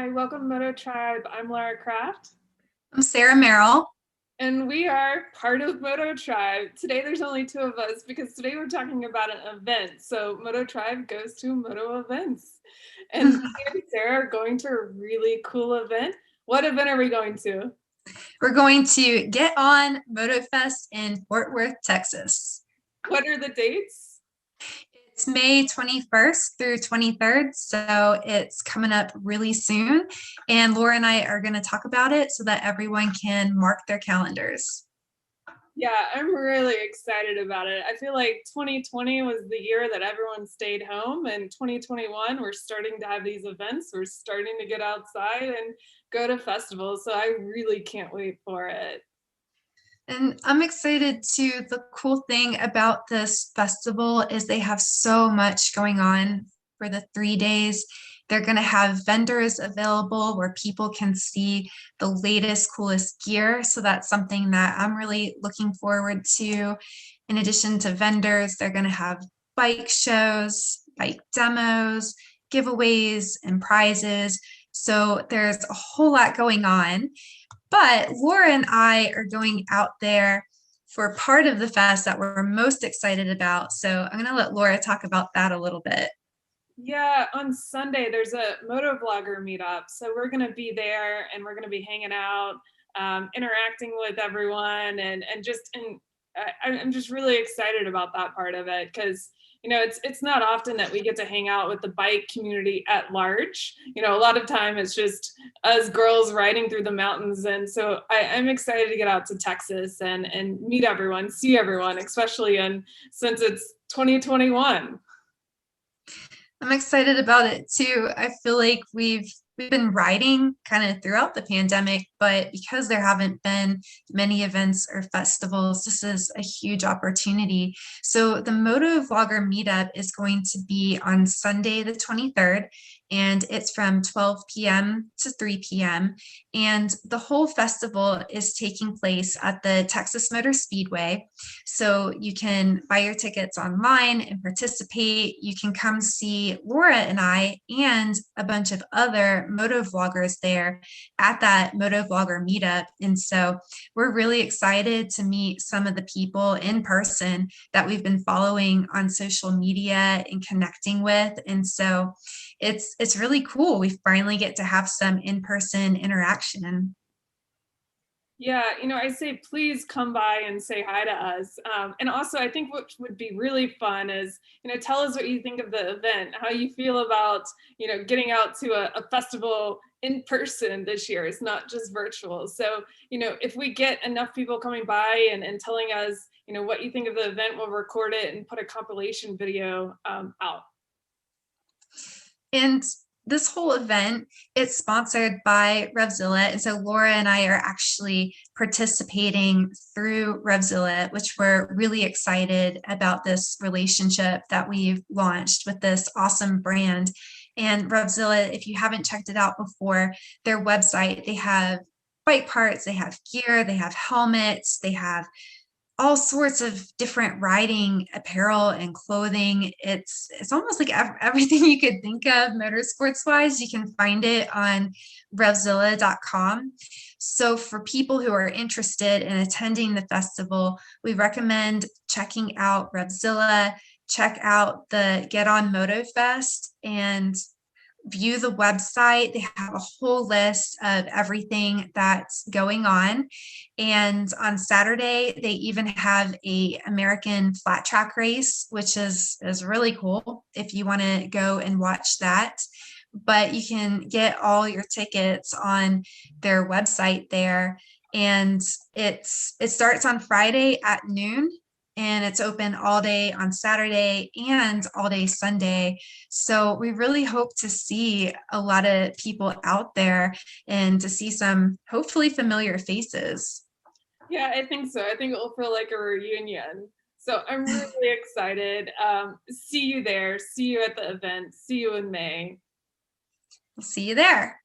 Hi, welcome to MotoTribe. I'm Lara Kraft, I'm Sarah Merrill. and we are part of MotoTribe. Today there's only two of us because today we're talking about an event. So MotoTribe goes to MotoEvents. And me and Sarah are going to a really cool event. What event are we going to? We're going to get on Moto Fest in Fort Worth, Texas. What are the dates? It's May 21st through 23rd, so it's coming up really soon. And Laura and I are going to talk about it so that everyone can mark their calendars. Yeah, I'm really excited about it. I feel like 2020 was the year that everyone stayed home, and 2021, we're starting to have these events. We're starting to get outside and go to festivals. So I really can't wait for it. And I'm excited too. The cool thing about this festival is they have so much going on for the 3 days. They're going to have vendors available where people can see the latest, coolest gear. So that's something that I'm really looking forward to. In addition to vendors, they're going to have bike shows, bike demos, giveaways, and prizes. So there's a whole lot going on. But Laura and I are going out there for part of the fest that we're most excited about. So I'm going to let Laura talk about that a little bit. Yeah, on Sunday there's a moto vlogger meetup. So we're gonna be there and we're gonna be hanging out, interacting with everyone, and just I'm just really excited about that part of it because it's not often that we get to hang out with the bike community at large. A lot of time it's just us girls riding through the mountains, and so I'm excited to get out to Texas and meet everyone, see everyone, especially since it's 2021. I'm excited about it too. I feel like we've been riding kind of throughout the pandemic, but because there haven't been many events or festivals, this is a huge opportunity. So the Moto Vlogger meetup is going to be on Sunday the 23rd, and it's from 12 p.m. to 3 p.m. And the whole festival is taking place at the Texas Motor Speedway. So you can buy your tickets online and participate. You can come see Laura and I and a bunch of other moto vloggers there at that moto vlogger meetup. And so we're really excited to meet some of the people in person that we've been following on social media and connecting with. And so it's really cool. We finally get to have some in-person interaction. Yeah, I say please come by and say hi to us. And also, I think what would be really fun is, tell us what you think of the event, how you feel about, getting out to a festival in person this year. It's not just virtual. So, if we get enough people coming by and telling us, what you think of the event, we'll record it and put a compilation video out. And this whole event, it's sponsored by RevZilla. And so Laura and I are actually participating through RevZilla, which we're really excited about this relationship that we've launched with this awesome brand. And RevZilla, if you haven't checked it out before, their website, they have bike parts, they have gear, they have helmets, they have all sorts of different riding apparel and clothing. It's almost like everything you could think of motorsports wise, you can find it on RevZilla.com. So for people who are interested in attending the festival, we recommend checking out RevZilla, check out the Get On Moto Fest, and view the website. They have a whole list of everything that's going on. And on Saturday, they even have a American flat track race, which is really cool if you want to go and watch that. But you can get all your tickets on their website there. And it starts on Friday at noon, and it's open all day on Saturday and all day Sunday. So we really hope to see a lot of people out there and to see some hopefully familiar faces. Yeah, I think so. I think it will feel like a reunion. So I'm really excited. See you there. See you at the event. See you in May. We'll see you there.